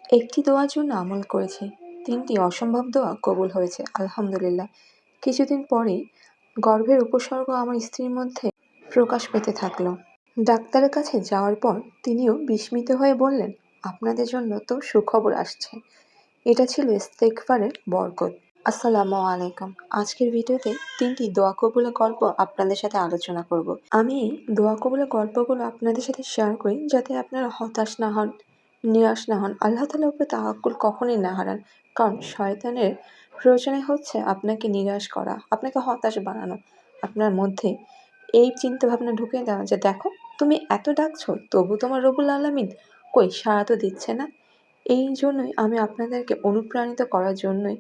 একটি দোয়ার জন্য আমল করেছি, ৩টি অসম্ভব দোয়া কবুল হয়েছে আলহামদুলিল্লাহ। কিছুদিন পরেই গর্ভের উপসর্গ আমার স্ত্রীর মধ্যে প্রকাশ পেতে থাকলো। ডাক্তারের কাছে যাওয়ার পর তিনিও বিস্মিত হয়ে বললেন, আপনাদের জন্য তো সুখবর আসছে। এটা ছিল ইস্তেগফারের বরকত। আসসালামু আলাইকুম। আজকের ভিডিওতে ৩টি দোয়া কবুলের গল্প আপনাদের সাথে আলোচনা করব। আমি এই দোয়া কবুলের গল্পগুলো আপনাদের সাথে শেয়ার করি যাতে আপনারা হতাশ না হন, নিরাশ না হন, আল্লাহ তাআলার উপরে তাওয়াক্কুল কখনোই না হারান। কারণ শয়তানের প্রয়োজনে হচ্ছে আপনাকে নিরাশ করা, আপনাকে হতাশ বানানো, আপনার মধ্যে এই চিন্তাভাবনা ঢুকিয়ে দেওয়া যে দেখো তুমি এত ডাকছো তবু তোমার রব্বুল আলামিন কই সাড়া তো দিচ্ছে না। এই জন্যই আমি আপনাদেরকে অনুপ্রাণিত করার জন্যই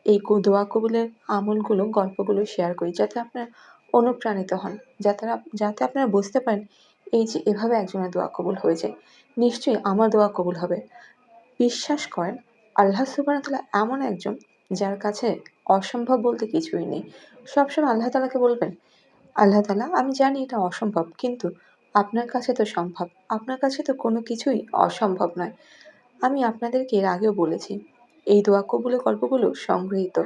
এই দোয়া কবুলের আমলগুলো, গল্পগুলো শেয়ার করি যাতে আপনারা অনুপ্রাণিত হন, যাতে আপনারা বুঝতে পারেন এই যে এভাবে একজনের দোয়া কবুল হয়ে যায়, নিশ্চয়ই আমার দোয়া কবুল হবে। বিশ্বাস করেন, আল্লাহ সুবহানাহু ওয়া তাআলা এমন একজন যার কাছে অসম্ভব বলতে কিছুই নেই। সবসময় আল্লাহ তাআলাকে বলবেন, আল্লাহ তাআলা আমি জানি এটা অসম্ভব কিন্তু আপনার কাছে তো সম্ভব। আপনার কাছে তো কোনো কিছুই অসম্ভব নয়। আমি আপনাদেরকে এর আগেও বলেছি, এই দোয়া কবুলের গল্পগুলো সংগৃহীত।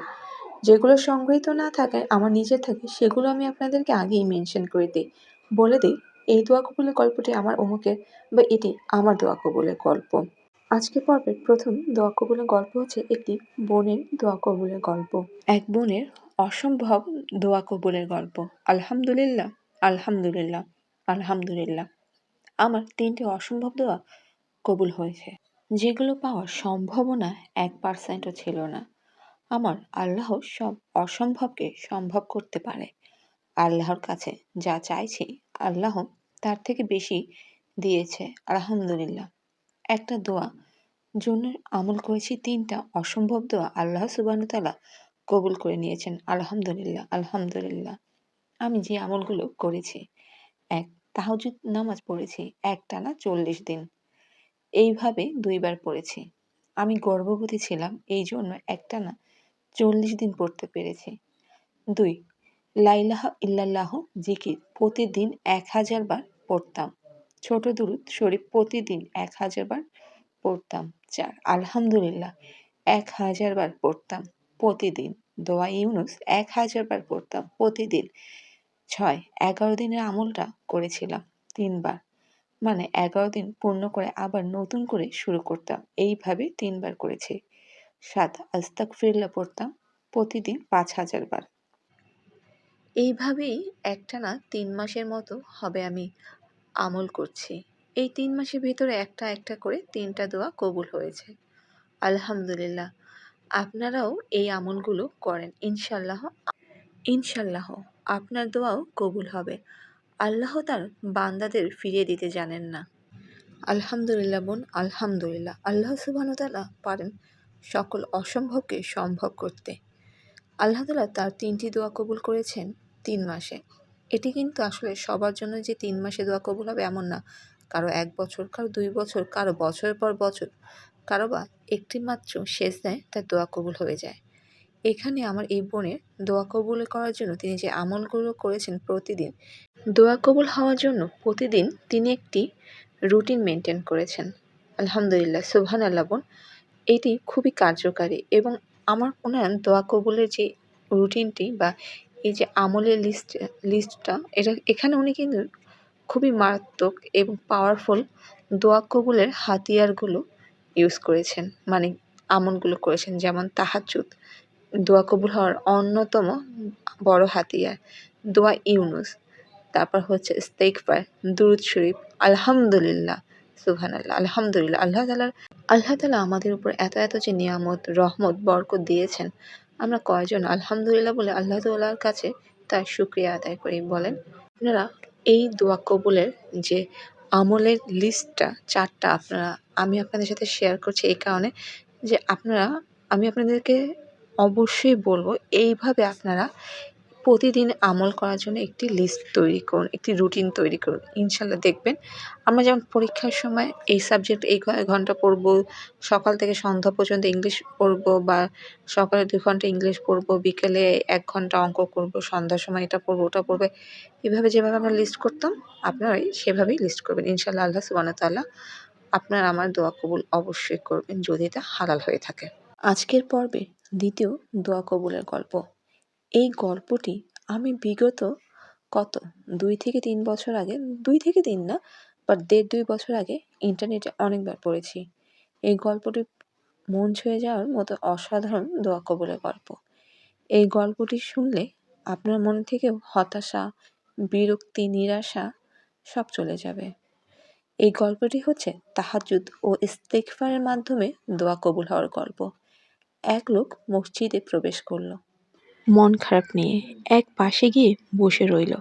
যেগুলো সংগৃহীত না থাকে আমার নিজের থেকে সেগুলো আমি আপনাদেরকে আগেই মেনশন করে দিই। বলে দিই এই দোয়া কবুলের গল্পটি আমার অমুকের বা এটি আমার দোয়া কবুলের গল্প। আজকের পর্বের প্রথম দোয়া কবুলের গল্প হচ্ছে একটি বোনের দোয়া কবুলের গল্প। এক বোনের অসম্ভব দোয়া কবুলের গল্প। আলহামদুলিল্লাহ, আলহামদুলিল্লাহ, আলহামদুলিল্লাহ। আমার ৩টি অসম্ভব দোয়া কবুল হয়েছে, যেগুলো পাওয়ার সম্ভাবনা 1%ও ছিল না। আমার আল্লাহ সব অসম্ভবকে সম্ভব করতে পারে। আল্লাহর কাছে যা চাইছি আল্লাহ তার থেকে বেশি দিয়েছে আলহামদুলিল্লাহ। একটা দোয়া জন্য আমল করেছি, ৩টা অসম্ভব দোয়া আল্লাহ সুবহানাহু ওয়া তাআলা কবুল করে নিয়েছেন আলহামদুলিল্লাহ, আলহামদুলিল্লাহ। আমি যে আমলগুলো করেছি, ১. তাহাজ্জুদ নামাজ পড়েছি একটানা ৪০ দিন। এইভাবে ২ বার পড়েছি। আমি গর্ভবতী ছিলাম এই জন্য একটানা ৪০ দিন পড়তে পেরেছি। ২. লা ইলাহা ইল্লাল্লাহ জিকির প্রতিদিন ১০০০ বার পড়তাম। ছোট দুরূদ শরীফ প্রতিদিন ১০০০ বার পড়তাম। ৪. আলহামদুলিল্লাহ ১০০০ বার পড়তাম প্রতিদিন। দোয়া ইউনুস ১০০০ বার পড়তাম প্রতিদিন। ৬. ১১ দিনের আমলটা করেছিলাম ৩ বার। মানে ১১ দিন পূর্ণ করে আবার নতুন করে শুরু করতাম। এইভাবে ৩ বার করেছি। ৭. আস্তাগফিরুল্লাহ পড়তাম প্রতিদিন ৫০০০ বার। এইভাবেই একটানা ৩ মাসের মতো হবে আমি আমল করছি। এই ৩ মাসের ভেতরে একটা একটা করে ৩টা দোয়া কবুল হয়েছে আলহামদুলিল্লাহ। আপনারাও এই আমলগুলো করেন, ইনশাল্লাহ আপনার দোয়াও কবুল হবে। আল্লাহ তার বান্দাদের ফিরিয়ে দিতে জানেন না। আলহামদুলিল্লাহ বোন, আলহামদুলিল্লাহ। আল্লাহ সুবহানাহু ওয়া তাআলা পারেন সকল অসম্ভবকে সম্ভব করতে। আল্লাহ তাআলা তার ৩টি দোয়া কবুল করেছেন ৩ মাসে। এটি কিন্তু আসলে সবার জন্য যে ৩ মাসে দোয়া কবুল হবে এমন না। কারো ১ বছর, কারো ২ বছর, কারো বছরের পর বছর, কারো বা একটি মাত্র সেজদায় তার দোয়া কবুল হয়ে যায়। এখানে আমার এই বোনের দোয়া কবুল করার জন্য তিনি যে আমলগুলো করেছেন প্রতিদিন, দোয়া কবুল হওয়ার জন্য প্রতিদিন তিনি একটি রুটিন মেনটেন করেছেন। আলহামদুলিল্লাহ, সুবহানাল্লাহ বোন। এটি খুবই কার্যকারী এবং আমার ওনার দোয়া কবুলের যে রুটিনটি বা এই যে আমলের লিস্টটা এখানে উনি কিন্তু খুবই মারাত্মক এবং পাওয়ারফুল দোয়া কবুলের হাতিয়ারগুলো ইউজ করেছেন, মানে আমলগুলো করেছেন। যেমন তাহাজ্জুদ দোয়া কবুল হওয়ার অন্যতম বড় হাতিয়ার, দোয়া ইউনুস, তারপর হচ্ছে ইস্তেগফার, দুরূদ শরীফ, আলহামদুলিল্লাহ, সুবহানাল্লাহ, আলহামদুলিল্লাহ। আল্লাহ তাআলা আমাদের উপর এত যে নিয়ামত, রহমত, বরকত দিয়েছেন, আমরা কয়জন আলহামদুলিল্লাহ বলে আল্লাহ তাআলার কাছে তার শুকরিয়া আদায় করি বলেন? আপনারা এই দোয়া কবুলের যে আমলের লিস্টটা ৪টা আমি আপনাদের সাথে শেয়ার করছি এই কারণে যে আমি আপনাদেরকে অবশ্যই বলব এইভাবে আপনারা প্রতিদিন আমল করার জন্য একটি লিস্ট তৈরি করুন, একটি রুটিন তৈরি করুন। ইনশাআল্লাহ দেখবেন আমরা যেমন পরীক্ষার সময় এই সাবজেক্ট এই ঘন্টা পড়ব, সকাল থেকে সন্ধ্যা পর্যন্ত ইংলিশ পড়ব বা সকালে ২ ঘন্টা ইংলিশ পড়ব, বিকেলে ১ ঘন্টা অঙ্ক করব, সন্ধ্যার সময় এটা পড়ব, ওটা পড়বে। এভাবে যেভাবে আমরা লিস্ট করতাম আপনারাই সেভাবেই লিস্ট করবেন। ইনশাআল্লাহ আল্লাহ সুবহানাহু ওয়া তাআলা আপনার আমার দোয়া কবুল অবশ্যই করবেন যদি তা হালাল হয়ে থাকে। আজকের পর্বে দ্বিতীয় দোয়া কবুলের গল্প। এই গল্পটি আমি বিগত কত 2 থেকে 3 বছর আগে, 2 থেকে 3 না, বাট 1.5-2 বছর আগে ইন্টারনেটে অনেকবার পড়েছি। এই গল্পটি মন ছুঁয়ে যাওয়ার মতো অসাধারণ দোয়া কবুলের গল্প। এই গল্পটি শুনলে আপনার মন থেকেও হতাশা, বিরক্তি, নিরাশা সব চলে যাবে। এই গল্পটি হচ্ছে তাহাজ্জুদ ও ইস্তেগফারের মাধ্যমে দোয়া কবুল হওয়ার গল্প। এক লোক মসজিদে প্রবেশ করল মন খারাপ নিয়ে। এক পাশে গিয়ে বসে রইল।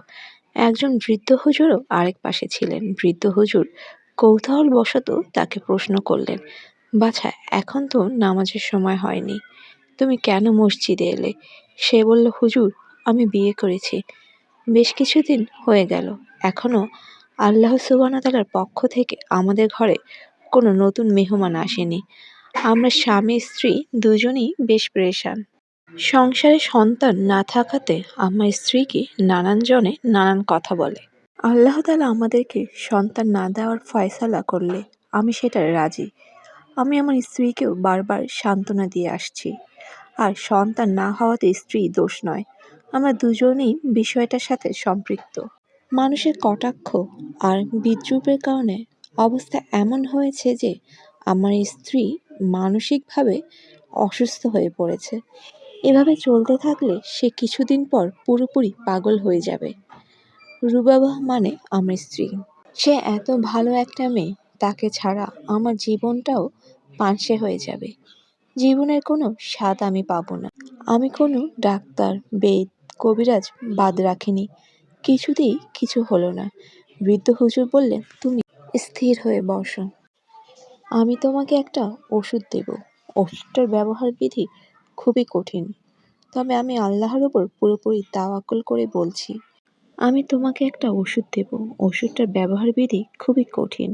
একজন বৃদ্ধ হুজুরও আরেক পাশে ছিলেন। বৃদ্ধ হুজুর কৌতূহলবশত তাকে প্রশ্ন করলেন, বাছা, এখন তো নামাজের সময় হয়নি, তুমি কেন মসজিদে এলে? সে বলল, হুজুর, আমি বিয়ে করেছি, বেশ কিছুদিন হয়ে গেল, এখনো আল্লাহ সুবহানাহু ওয়া তাআলার পক্ষ থেকে আমাদের ঘরে কোনো নতুন মেহমান আসেনি। আমরা স্বামী স্ত্রী দুজনই বেশ পেরেশান। সংসারে সন্তান না থাকাতে আমার স্ত্রীকে নানান জনে নানান কথা বলে। আল্লাহ তাআলা আমাদেরকে সন্তান না দেওয়ার ফয়সালা করলে আমি সেটা রাজি। আমি আমার স্ত্রীকেও বারবার সান্ত্বনা দিয়ে আসছি। আর সন্তান না হওয়াতে স্ত্রী দোষ নয়, আমরা দুজনেই বিষয়টার সাথে সম্পৃক্ত। মানুষের কটাক্ষ আর বিদ্রূপের কারণে অবস্থা এমন হয়েছে যে আমার স্ত্রী মানসিকভাবে অসুস্থ হয়ে পড়েছে। এভাবে চলতে থাকলে সে কিছুদিন পর পুরোপুরি পাগল হয়ে যাবে। রুবাবা মানে আমার স্ত্রী। সে এত ভালো একটা মেয়ে, তাকে ছাড়া আমার জীবনটাও পানসে হয়ে যাবে। জীবনের কোনো স্বাদ আমি পাবো না। আমি কোনো ডাক্তার, বেদ, কবিরাজ বাদ রাখিনি, কিছুতেই কিছু হলো না। বৃদ্ধ হুজুর বললেন, তুমি স্থির হয়ে বসো, আমি তোমাকে একটা ওষুধ দেব। ওষুধটার ব্যবহার বিধি খুবই কঠিন, তবে আমি আল্লাহর উপর পুরোপুরি তাওয়াক্কুল করে বলছি। আমি তোমাকে একটা ওষুধ দেব, ওষুধটার ব্যবহার বিধি খুবই কঠিন,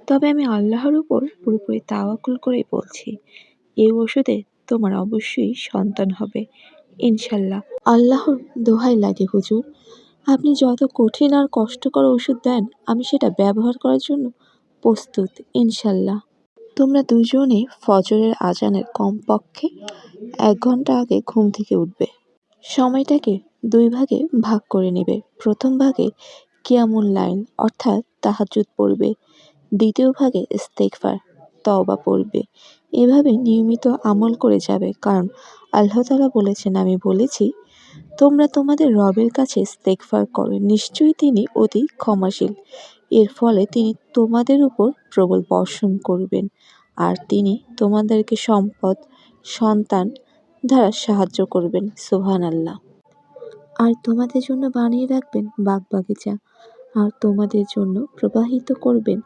তবে আমি আল্লাহর উপর পুরোপুরি তাওয়াক্কুল করেই বলছি, এই ওষুধে তোমার অবশ্যই সন্তান হবে, ইনশাল্লাহ। আল্লাহর দোহাই লাগে হুজুর, আপনি যত কঠিন আর কষ্টকর ওষুধ দেন আমি সেটা ব্যবহার করার জন্য প্রস্তুত, ইনশাল্লাহ। তোমরা দুজনে ফজরের আজানের কমপক্ষে 1 ঘন্টা আগে ঘুম থেকে উঠবে। সময়টাকে 2 ভাগে ভাগ করে নেবে। প্রথম ভাগে কিয়ামুল লাইল অর্থাৎ তাহাজ্জুদ পড়বে। দ্বিতীয় ভাগে ইস্তেগফার, তওবা পড়বে। এভাবে নিয়মিত আমল করে যাবে, কারণ আল্লাহ তাআলা বলেছেন, আমি বলেছি, তোমরা তোমাদের রবের কাছে ইস্তেগফার করো, নিশ্চয়ই তিনি অতি ক্ষমাশীল। এর ফলে তিনি তোমাদের উপর প্রবল বর্ষণ করবেন আর তিনি তোমাদেরকে সম্পদ, সন্তান দ্বারা সাহায্য করবেন। সুবহানাল্লাহ। আর তোমাদের জন্য বানিয়ে রাখবেন বাগবাগিচা, আর তোমাদের জন্য প্রবাহিত করবেন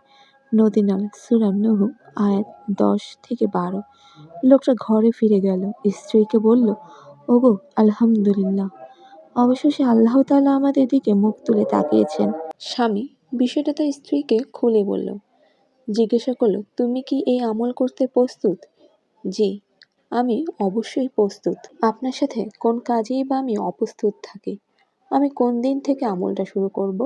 নদী-নালা। সূরা নূহ আয়াত 10-12। লোকটা ঘরে ফিরে গেল, স্ত্রীকে বলল, ওগো, আলহামদুলিল্লাহ, অবশেষে আল্লাহ তাআলা আমাদের দিকে মুখ তুলে তাকিয়েছেন। স্বামী বিষয়টা তার স্ত্রীকে খুলে বলল। জিজ্ঞাসা করল, তুমি কি এই আমল করতে প্রস্তুত? জি, আমি অবশ্যই প্রস্তুত। আপনার সাথে কোন কাজেই বা আমি অপ্রস্তুত থাকি? আমি কোন দিন থেকে আমলটা শুরু করব?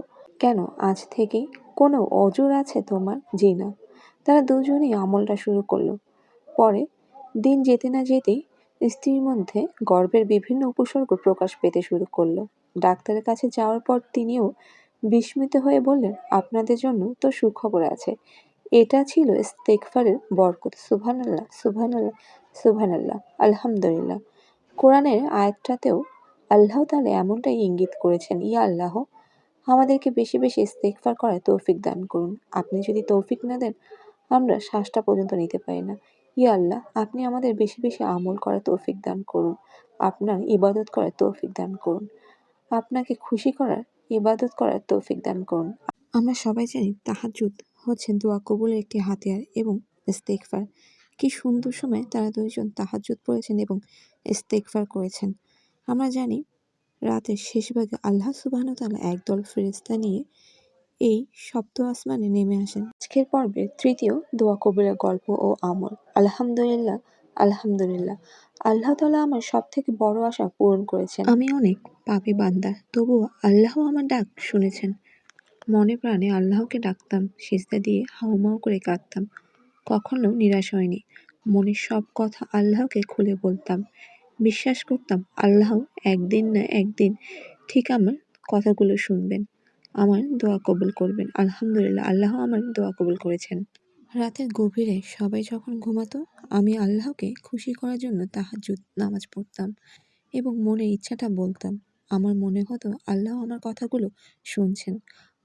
কেন আজ থেকেই? কোনো অজর আছে তোমার? জি না। তারা দুজনেই আমলটা শুরু করলো। পরে দিন যেতে না যেতেই স্ত্রীর মধ্যে গর্ভের বিভিন্ন উপসর্গ প্রকাশ পেতে শুরু করলো। ডাক্তারের কাছে যাওয়ার পর তিনিও বিস্মিত হয়ে বললেন, আপনাদের জন্য তো সুখবর আছে। এটা ছিল ইস্তেগফারের বরকত। সুবহানাল্লাহ, সুবহানাল্লাহ, সুবহানাল্লাহ, আলহামদুলিল্লাহ। কোরআনের আয়াতটাতেও আল্লাহ তাআলা এমনটাই ইঙ্গিত করেছেন, ইয়া আল্লাহ, আমাদেরকে বেশি বেশি ইস্তেগফার করার তৌফিক দান করুন। আপনি যদি তৌফিক না দেন, আমরা শ্বাসটা পর্যন্ত নিতে পারি না। ইয়া আল্লাহ, আপনি আমাদের বেশি বেশি আমল করার তৌফিক দান করুন। আপনার ইবাদত করার তৌফিক দান করুন। আপনাকে খুশি করার, ইবাদত করার তৌফিক দান করুন। আমরা সবাই জানি তাহাজ্জুদ হচ্ছে দোয়া কবুলের একটি হাতিয়ার এবং ইস্তেগফার। কি সুন্দর সময় তারা দুইজন তাহাজ্জুদ পড়েছেন এবং ইস্তেগফার করেছেন। আমরা জানি রাতের শেষ ভাগে আল্লাহ সুবহানাহু ওয়া তাআলা একদল ফেরেশতা নিয়ে এই সপ্ত আসমানে নেমে আসেন। আজকের পর্বে তৃতীয় দোয়া কবুলের গল্প ও আমল। আলহামদুলিল্লাহ, আলহামদুলিল্লাহ। আল্লাহ তাআলা আমার সবথেকে বড় আশা পূরণ করেছেন। আমি অনেক পাপী বান্দা, তবুও আল্লাহ আমার ডাক শুনেছেন। মনে প্রাণে আল্লাহকে ডাকতাম, সিজদা দিয়ে হাউমাউ করে কাঁদতাম। কখনো নিরাশ হয়নি। মনের সব কথা আল্লাহকে খুলে বলতাম। বিশ্বাস করতাম আল্লাহ একদিন না একদিন ঠিক আমার কথাগুলো শুনবেন, আমার দোয়া কবুল করবেন। আলহামদুলিল্লাহ, আল্লাহ আমার দোয়া কবুল করেছেন। রাতের গভীরে সবাই যখন ঘুমাতো, আমি আল্লাহকে খুশি করার জন্য তাহাজ্জুদ নামাজ পড়তাম এবং মনের ইচ্ছাটা বলতাম। আমার মনে হতো আল্লাহ আমার কথাগুলো শুনছেন।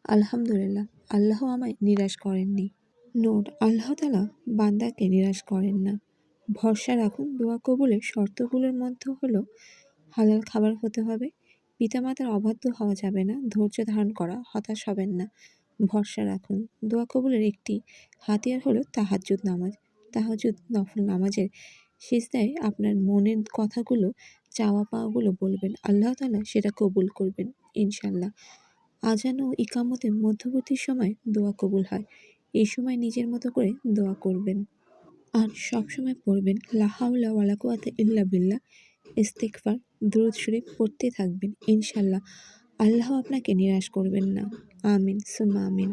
আলহামদুলিল্লাহ, আল্লাহ আমায় নিরাশ করেননি। নোট: আল্লাহ তাআলা বান্দাকে নিরাশ করেন না। ভরসা রাখুন। দোয়া কবুলের শর্তগুলোর মধ্যে হলো হালাল খাবার হতে হবে, পিতামাতার অবাধ্য হওয়া যাবে না, ধৈর্য ধারণ করা, হতাশ হবেন না। ভরসা রাখুন। দোয়া কবুলের একটি হাতিয়ার হলো তাহাজ্জুদ নামাজ। তাহাজ্জুদ নফল নামাজের সিজদায় আপনার মনের কথাগুলো, চাওয়া পাওয়াগুলো বলবেন। আল্লাহ তাআলা সেটা কবুল করবেন ইনশাআল্লাহ। আজান ও ইকামতের মধ্যবর্তী সময় দোয়া কবুল হয়। এই সময় নিজের মতো করে দোয়া করবেন। আর সবসময় পড়বেন লা হাওলা ওয়ালা কুওয়াতা ইল্লা বিল্লাহ, ইস্তিগফার, দুরূদ শরীফ পড়তে থাকবেন। ইনশাআল্লাহ আল্লাহ আপনাকে নিরাশ করবেন না। আমিন সুম্মা আমিন।